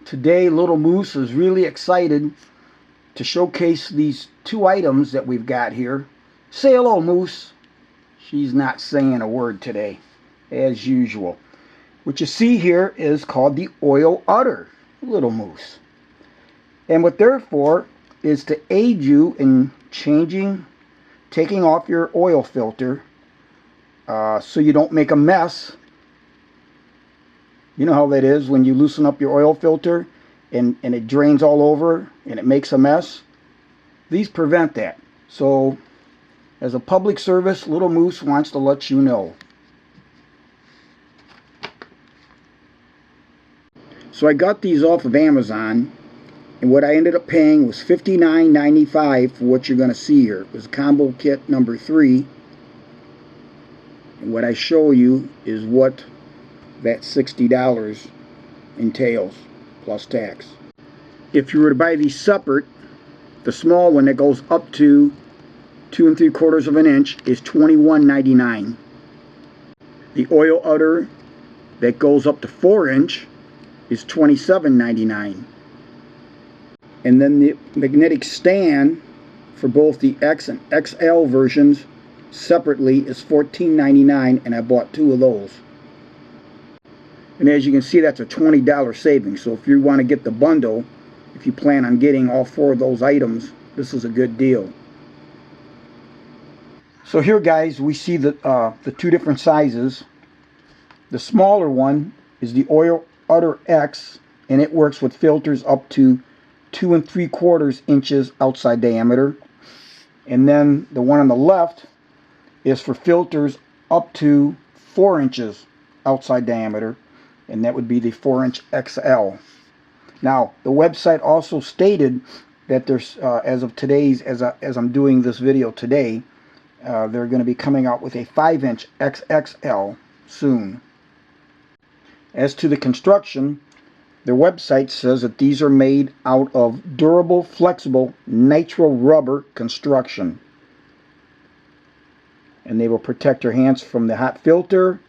Today Little Moose is really excited to showcase these two items that we've got here. Say hello, Moose. She's not saying a word today, as usual. What you see here is called the oil udder, Little Moose. And what they're for is to aid you in taking off your oil filter so you don't make a mess. You know how that is when you loosen up your oil filter and it drains all over and it makes a mess. These prevent that. So as a public service, Little Moose wants to let you know. So I got these off of Amazon, and what I ended up paying was $59.95 for what you're going to see here. It was combo kit number 3. And what I show you is what that $60 entails, plus tax. If you were to buy these separate, the small one that goes up to 2 3/4 of an inch is $21.99. The oil udder that goes up to 4" is $27.99. And then the magnetic stand for both the X and XL versions separately is $14.99, and I bought 2 of those. And as you can see, that's a $20 savings. So if you want to get the bundle, if you plan on getting all 4 of those items, this is a good deal. So here, guys, we see the 2 different sizes. The smaller one is the oil udder X, and it works with filters up to 2 3/4 inches outside diameter. And then the one on the left is for filters up to 4 inches outside diameter, and that would be the 4" XL. Now, the website also stated that there's, as of today's, as I'm doing this video today, they're going to be coming out with a 5" XXL soon. As to the construction, their website says that these are made out of durable, flexible, nitro rubber construction. And they will protect your hands from the hot filter.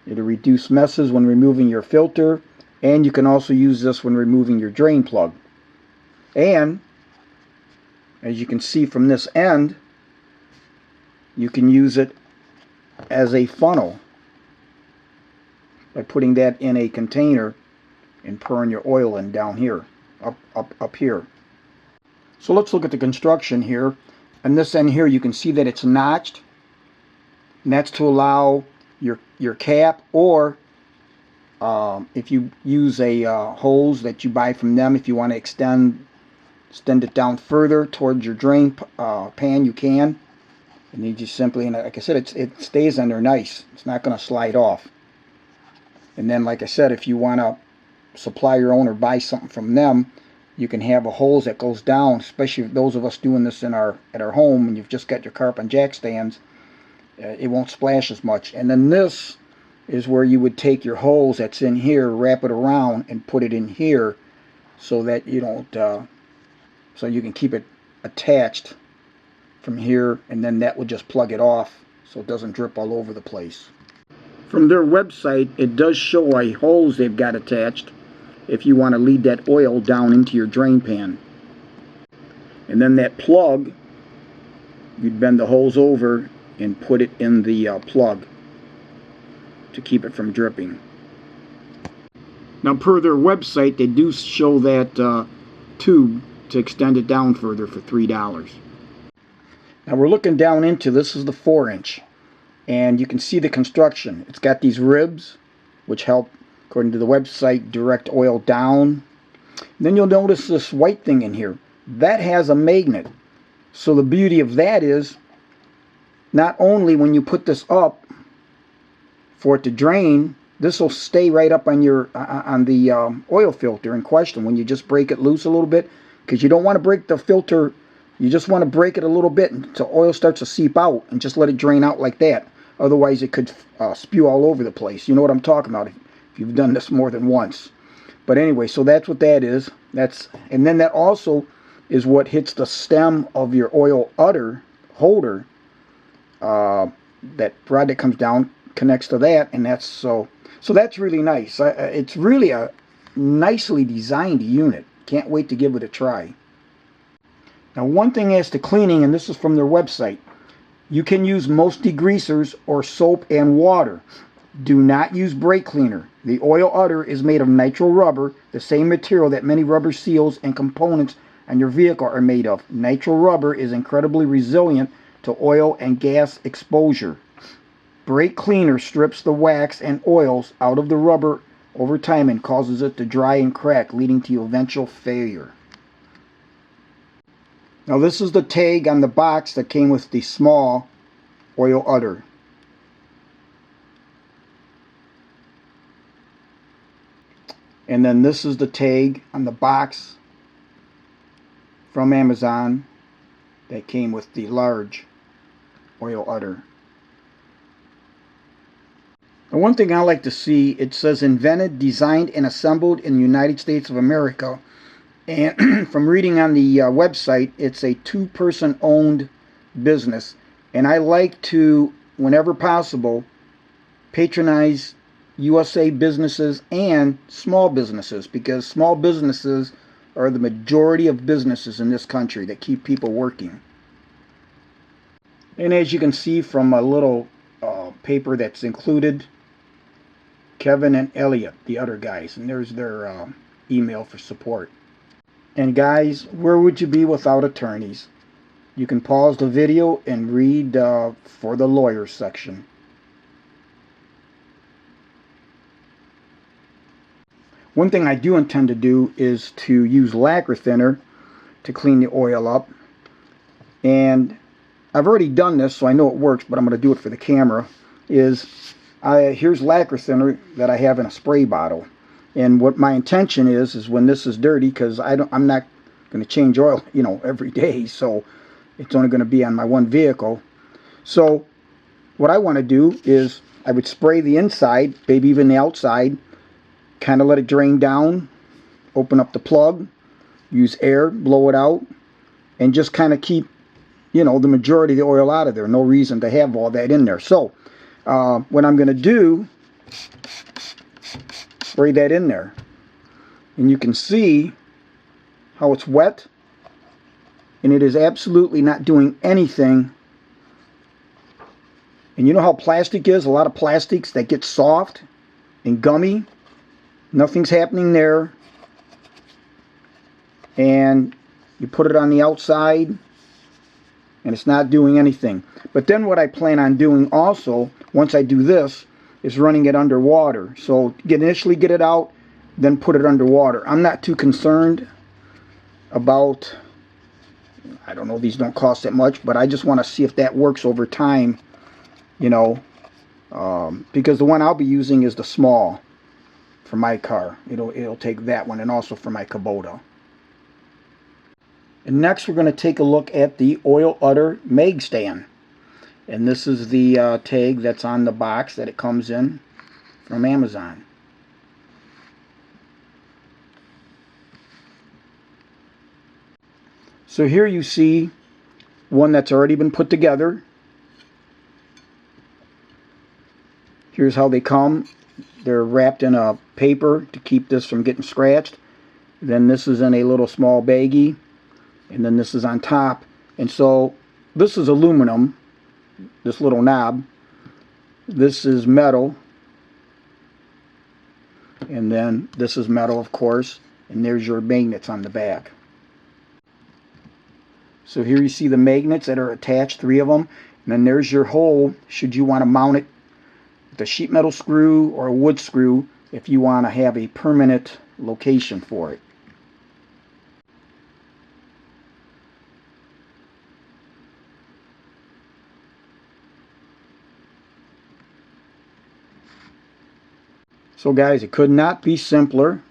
It'll reduce messes when removing your filter. And you can also use this when removing your drain plug. And, as you can see from this end, you can use it as a funnel by putting that in a container and pouring your oil in down here, up here. So let's look at the construction here. On this end here, you can see that it's notched, and that's to allow your cap, or if you use a hose that you buy from them, if you want to extend it down further towards your drain pan, you can. And you just simply, and like I said, it stays in there nice. It's not going to slide off. And then, like I said, if you want to supply your own or buy something from them, you can have a hose that goes down, especially those of us doing this at our home, and you've just got your carp and jack stands. It won't splash as much. And then this is where you would take your hose that's in here, wrap it around, and put it in here, so that you don't, so you can keep it attached from here, and then that would just plug it off so it doesn't drip all over the place. From their website, it does show a hose they've got attached if you want to lead that oil down into your drain pan. And then that plug, you'd bend the hose over and put it in the plug to keep it from dripping. Now, per their website, they do show that tube to extend it down further for $3. Now we're looking down into, this is the 4", and you can see the construction. It's got these ribs, which help, according to the website, direct oil down. Then you'll notice this white thing in here. That has a magnet. So the beauty of that is, not only when you put this up for it to drain, this will stay right up on your on the oil filter in question when you just break it loose a little bit, because you don't want to break the filter. You just want to break it a little bit until oil starts to seep out, and just let it drain out like that. Otherwise, it could spew all over the place. You know what I'm talking about if you've done this more than once. But anyway, so that's what that is. And then that also is what hits the stem of your oil udder holder. That rod that comes down connects to that, and that's so that's really nice. It's really a nicely designed unit. Can't wait to give it a try. Now, one thing as to cleaning, and this is from their website, you can use most degreasers or soap and water. Do not use brake cleaner. The oil udder is made of nitrile rubber, the same material that many rubber seals and components on your vehicle are made of. Nitrile rubber is incredibly resilient to oil and gas exposure. Brake cleaner strips the wax and oils out of the rubber over time and causes it to dry and crack, leading to eventual failure. Now this is the tag on the box that came with the small oil udder. And then this is the tag on the box from Amazon that came with the large oil udder. And one thing I like to see, it says invented, designed, and assembled in the United States of America. And from reading on the website, it's a two-person owned business. And I like to, whenever possible, patronize USA businesses and small businesses, because small businesses are the majority of businesses in this country that keep people working. And as you can see from a little paper that's included, Kevin and Elliot, the other guys, and there's their email for support. And guys, where would you be without attorneys? You can pause the video and read for the lawyers section. One thing I do intend to do is to use lacquer thinner to clean the oil up. And I've already done this, so I know it works, but I'm going to do it for the camera. Here's lacquer thinner that I have in a spray bottle. And what my intention is when this is dirty, because I'm not going to change oil, every day, so it's only going to be on my one vehicle. So what I want to do is I would spray the inside, maybe even the outside, kind of let it drain down, open up the plug, use air, blow it out, and just kind of keep, the majority of the oil out of there. No reason to have all that in there. So what I'm going to do, spray that in there. And you can see how it's wet. And it is absolutely not doing anything. And you know how plastic is? A lot of plastics that get soft and gummy. Nothing's happening there. And you put it on the outside, and it's not doing anything. But then what I plan on doing also, once I do this, is running it underwater. So initially get it out, then put it underwater. I'm not too concerned about, I don't know, these don't cost that much, but I just want to see if that works over time, because the one I'll be using is the small for my car. It'll take that one, and also for my Kubota. And next we're going to take a look at the oil udder mag stand. And this is the tag that's on the box that it comes in from Amazon. So here you see one that's already been put together. Here's how they come. They're wrapped in a paper to keep this from getting scratched. Then this is in a little small baggie. And then this is on top. And so this is aluminum, this little knob. This is metal. And then this is metal, of course. And there's your magnets on the back. So here you see the magnets that are attached, 3 of them. And then there's your hole, should you want to mount it with a sheet metal screw or a wood screw, if you want to have a permanent location for it. So guys, it could not be simpler.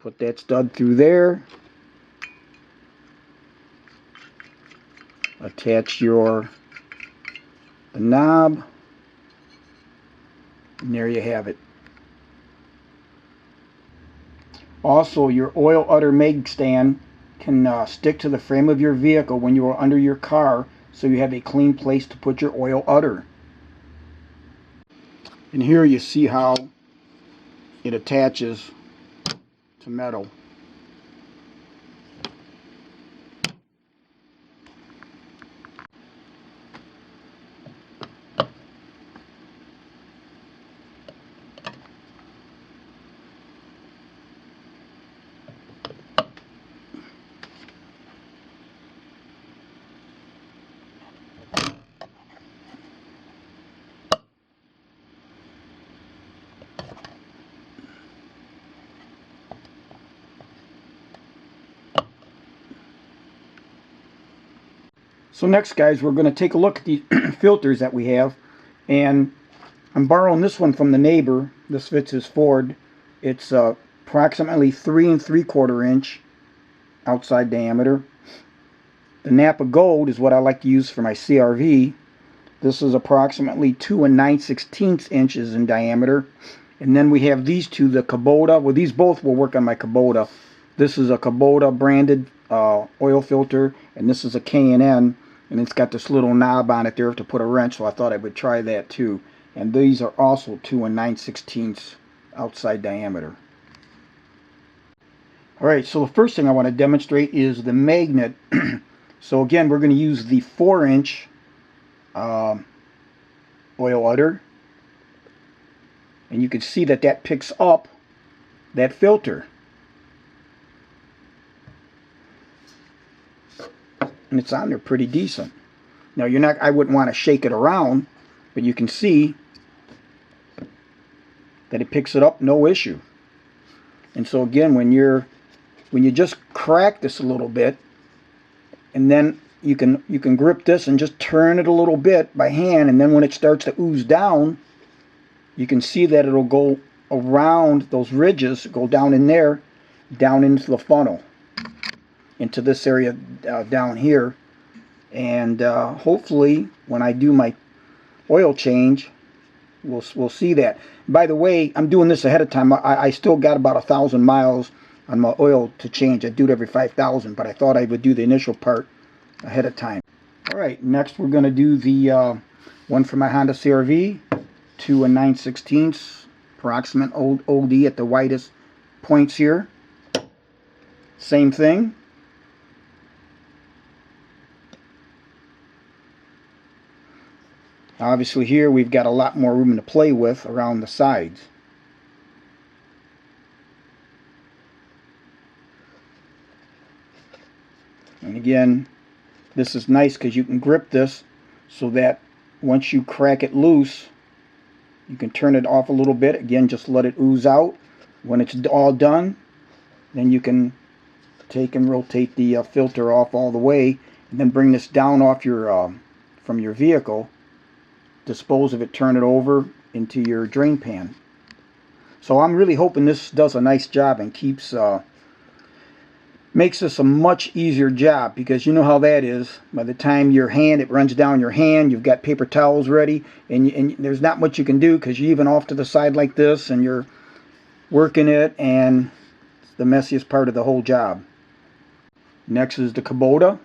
Put that stud through there. Attach the knob. And there you have it. Also, your oil udder mag stand can stick to the frame of your vehicle when you are under your car, so you have a clean place to put your oil udder. And here you see how it attaches to metal. So next, guys, we're going to take a look at the filters that we have, and I'm borrowing this one from the neighbor. This fits his Ford. It's approximately 3 3/4 inch outside diameter. The Napa Gold is what I like to use for my CRV. This is approximately 2 9/16 inches in diameter. And then we have these two, the Kubota. Well, these both will work on my Kubota. This is a Kubota branded oil filter, and this is a K&N, and it's got this little knob on it there to put a wrench, so I thought I would try that too. And these are also 2 9/16 outside diameter. Alright, so the first thing I want to demonstrate is the magnet. So again, we're going to use the 4-inch oil udder, and you can see that that picks up that filter, and it's on there pretty decent. Now I wouldn't want to shake it around, but you can see that it picks it up no issue. And so again, when you just crack this a little bit, and then you can grip this and just turn it a little bit by hand, and then when it starts to ooze down, you can see that it'll go around those ridges, go down in there, down into the funnel, into this area down here. And hopefully when I do my oil change, we'll see that. By the way, I'm doing this ahead of time. I still got about 1,000 miles on my oil to change. I do it every 5,000, but I thought I would do the initial part ahead of time. Alright, next we're going to do the one for my Honda CRV, 2 9/16 approximate OD at the widest points here. Same thing. Obviously here we've got a lot more room to play with around the sides. And again, this is nice because you can grip this so that once you crack it loose, you can turn it off a little bit. Again, just let it ooze out. When it's all done, then you can take and rotate the filter off all the way, and then bring this down off your from your vehicle, dispose of it, turn it over into your drain pan. So I'm really hoping this does a nice job and makes this a much easier job, because you know how that is. By the time it runs down your hand, you've got paper towels ready, and there's not much you can do because you're even off to the side like this and you're working it, and it's the messiest part of the whole job. Next is the Kubota.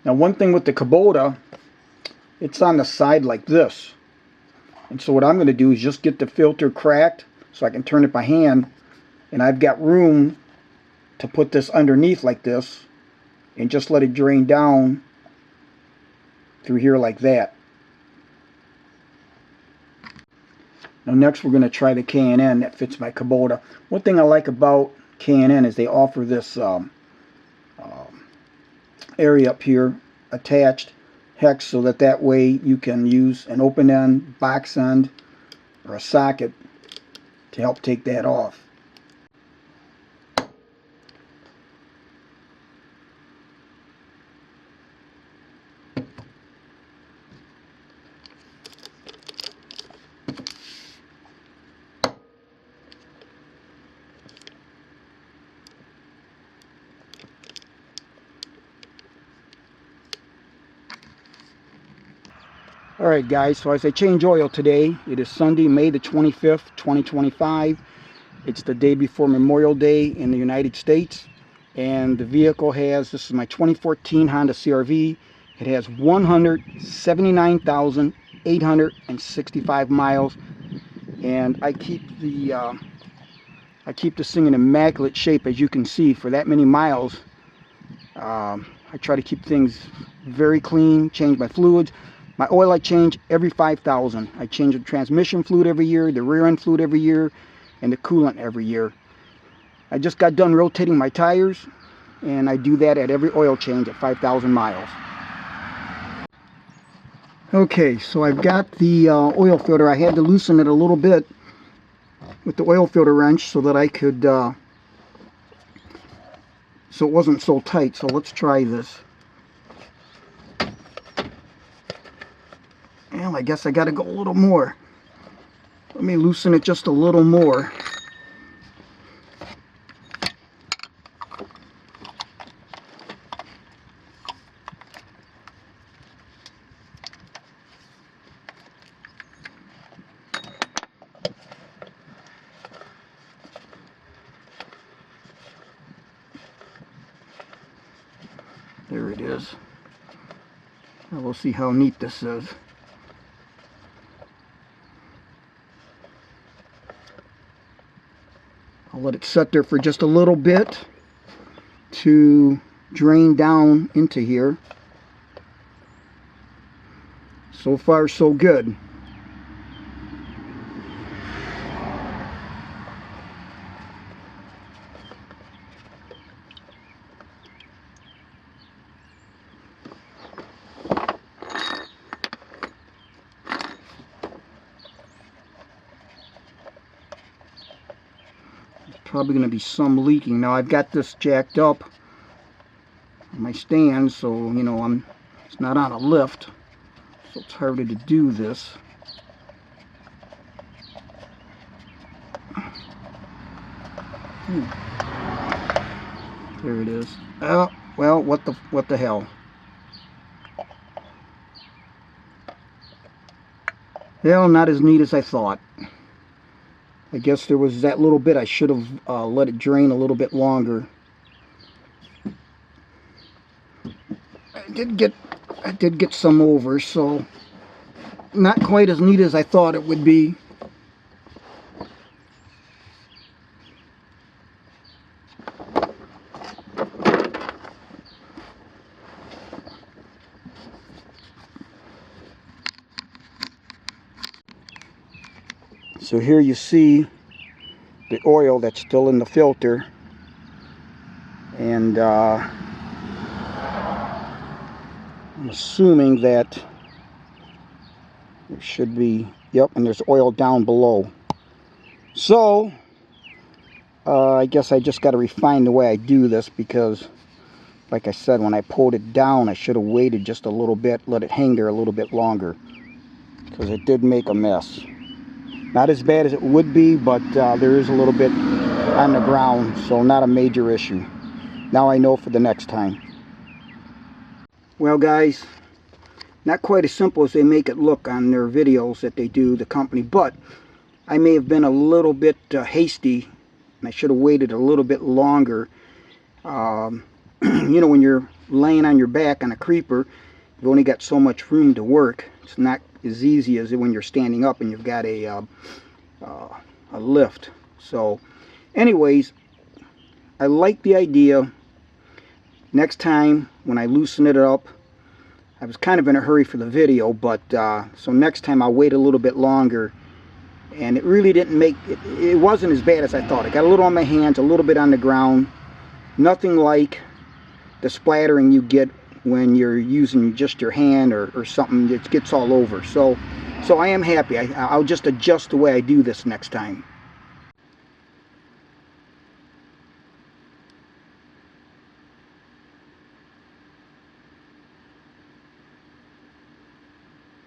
Now one thing with the Kubota, it's on the side like this, and so what I'm going to do is just get the filter cracked so I can turn it by hand, and I've got room to put this underneath like this and just let it drain down through here like that. Now next we're going to try the K&N that fits my Kubota. One thing I like about K&N is they offer this area up here attached hex, so that way you can use an open end, box end, or a socket to help take that off. Alright guys, so as I change oil today, it is Sunday, May the 25th, 2025. It's the day before Memorial Day in the United States. And the vehicle this is my 2014 Honda CRV. It has 179,865 miles. And I keep the I keep this thing in immaculate shape, as you can see. For that many miles, I try to keep things very clean, change my fluids. My oil I change every 5,000. I change the transmission fluid every year, the rear end fluid every year, and the coolant every year. I just got done rotating my tires, and I do that at every oil change at 5,000 miles. Okay, so I've got the oil filter. I had to loosen it a little bit with the oil filter wrench so that I could, so it wasn't so tight. So let's try this. Well, I guess I got to go a little more. Let me loosen it just a little more. There it is. Now we'll see how neat this is. I'll let it set there for just a little bit to drain down into here. So far, so good. Probably going to be some leaking. Now I've got this jacked up on my stand, so you know it's not on a lift, so it's harder to do this. There it is. Oh well, what the hell? Well, not as neat as I thought. I guess there was that little bit. I should have let it drain a little bit longer. I did get some over, so not quite as neat as I thought it would be. So here you see the oil that's still in the filter, and I'm assuming that there should be, yep, and there's oil down below. So I guess I just got to refine the way I do this, because like I said, when I pulled it down, I should have waited just a little bit, let it hang there a little bit longer, because it did make a mess. Not as bad as it would be, but there is a little bit on the ground, so not a major issue. Now I know for the next time. Well guys, not quite as simple as they make it look on their videos that they do, the company, but I may have been a little bit hasty, and I should have waited a little bit longer. You know, when you're laying on your back on a creeper, you've only got so much room to work. It's not as easy as when you're standing up and you've got a lift. So anyways, I like the idea. Next time when I loosen it up, I was kind of in a hurry for the video, but so next time I'll wait a little bit longer. And it really didn't make it wasn't as bad as I thought. I got a little on my hands, a little bit on the ground. Nothing like the splattering you get when you're using just your hand or something that gets all over. So I am happy. I'll just adjust the way I do this next time.